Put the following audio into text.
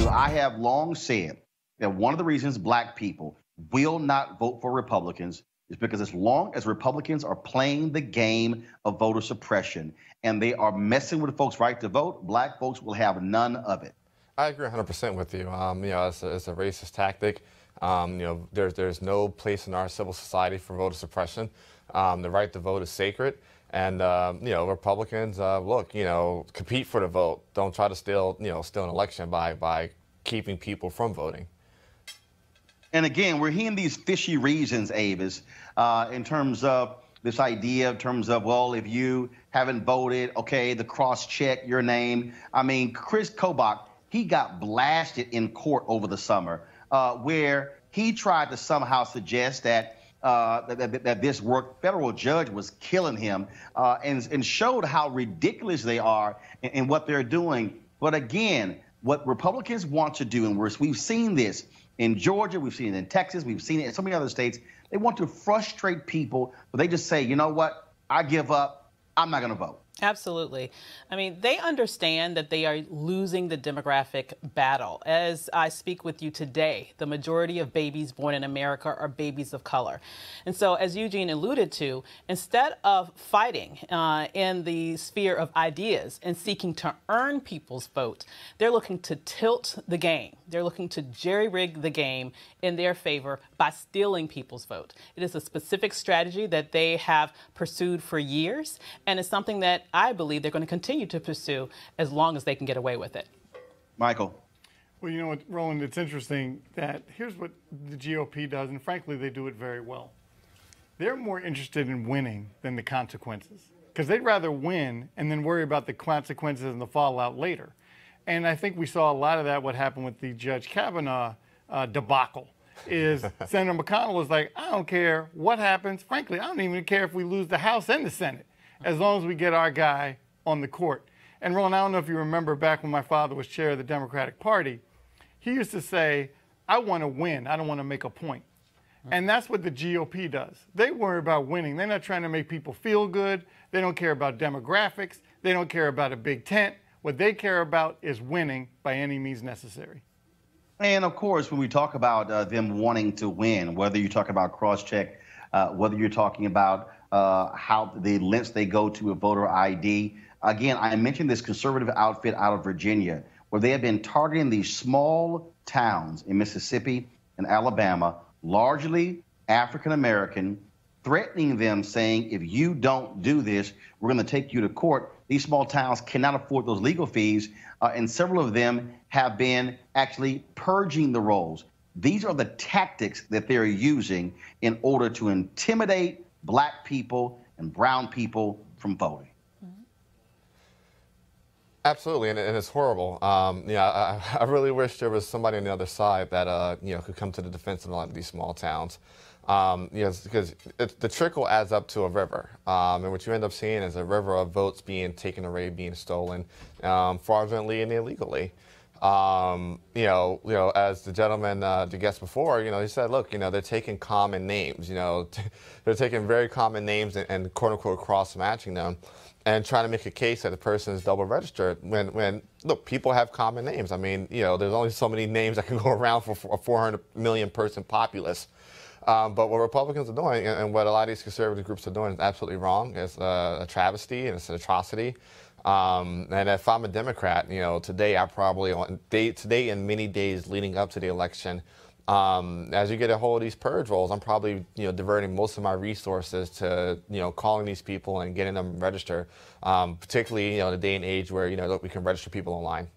too. I have long said that one of the reasons black people will not vote for Republicans is because as long as Republicans are playing the game of voter suppression and they are messing with folks' right to vote, black folks will have none of it. I agree 100% with you. You know, it's a racist tactic. You know, there's no place in our civil society for voter suppression. The right to vote is sacred. And, you know, Republicans, look, you know, compete for the vote. Don't try to steal an election by keeping people from voting. And again, we're hearing these fishy reasons, Avis, in terms of this idea, in terms of, well, if you haven't voted, okay, the cross-check your name. I mean, Chris Kobach, he got blasted in court over the summer where he tried to somehow suggest that that this federal judge was killing him and showed how ridiculous they are in what they're doing. But again, what Republicans want to do, and we've seen this in Georgia, we've seen it in Texas, we've seen it in so many other states, they want to frustrate people, but they just say, you know what, I give up, I'm not going to vote. Absolutely. I mean, they understand that they are losing the demographic battle. As I speak with you today, the majority of babies born in America are babies of color. And so, as Eugene alluded to, instead of fighting in the sphere of ideas and seeking to earn people's vote, they're looking to tilt the game. They're looking to jerry-rig the game in their favor by stealing people's vote. It is a specific strategy that they have pursued for years, and it's something that I believe they're going to continue to pursue as long as they can get away with it. Michael. Well, you know what, Roland, it's interesting that here's what the GOP does, and frankly, they do it very well. They're more interested in winning than the consequences, because they'd rather win and then worry about the consequences and the fallout later. And I think we saw a lot of that, what happened with the Judge Kavanaugh debacle, is Senator McConnell was like, I don't care what happens. Frankly, I don't even care if we lose the House and the Senate, as long as we get our guy on the court. And Roland, I don't know if you remember back when my father was chair of the Democratic Party, he used to say, I want to win, I don't want to make a point. And that's what the GOP does. They worry about winning. They're not trying to make people feel good. They don't care about demographics. They don't care about a big tent. What they care about is winning by any means necessary. And of course, when we talk about them wanting to win, whether you talk about cross-check, whether you're talking about how the lengths they go to a voter ID. Again, I mentioned this conservative outfit out of Virginia, where they have been targeting these small towns in Mississippi and Alabama, largely African-American, threatening them, saying, if you don't do this, we're going to take you to court. These small towns cannot afford those legal fees, and several of them have been actually purging the rolls. These are the tactics that they're using in order to intimidate black people and brown people from voting. Absolutely, and it's horrible. Yeah, I really wish there was somebody on the other side that you know, could come to the defense of a lot of these small towns. You know, because the trickle adds up to a river, and what you end up seeing is a river of votes being taken away, being stolen, fraudulently and illegally. You know, as the gentleman, the guest before, you know, he said, look, you know, they're taking common names, you know, they're taking very common names and quote unquote cross-matching them and trying to make a case that the person is double registered when look, people have common names. I mean, you know, there's only so many names that can go around for a 400 million person populace. But what Republicans are doing and what a lot of these conservative groups are doing is absolutely wrong. It's a travesty and it's an atrocity. And if I'm a Democrat, you know, today today and many days leading up to the election, as you get a hold of these purge rolls, I'm probably, you know, diverting most of my resources to, you know, calling these people and getting them registered, particularly, you know, in the day and age where, you know, look, we can register people online.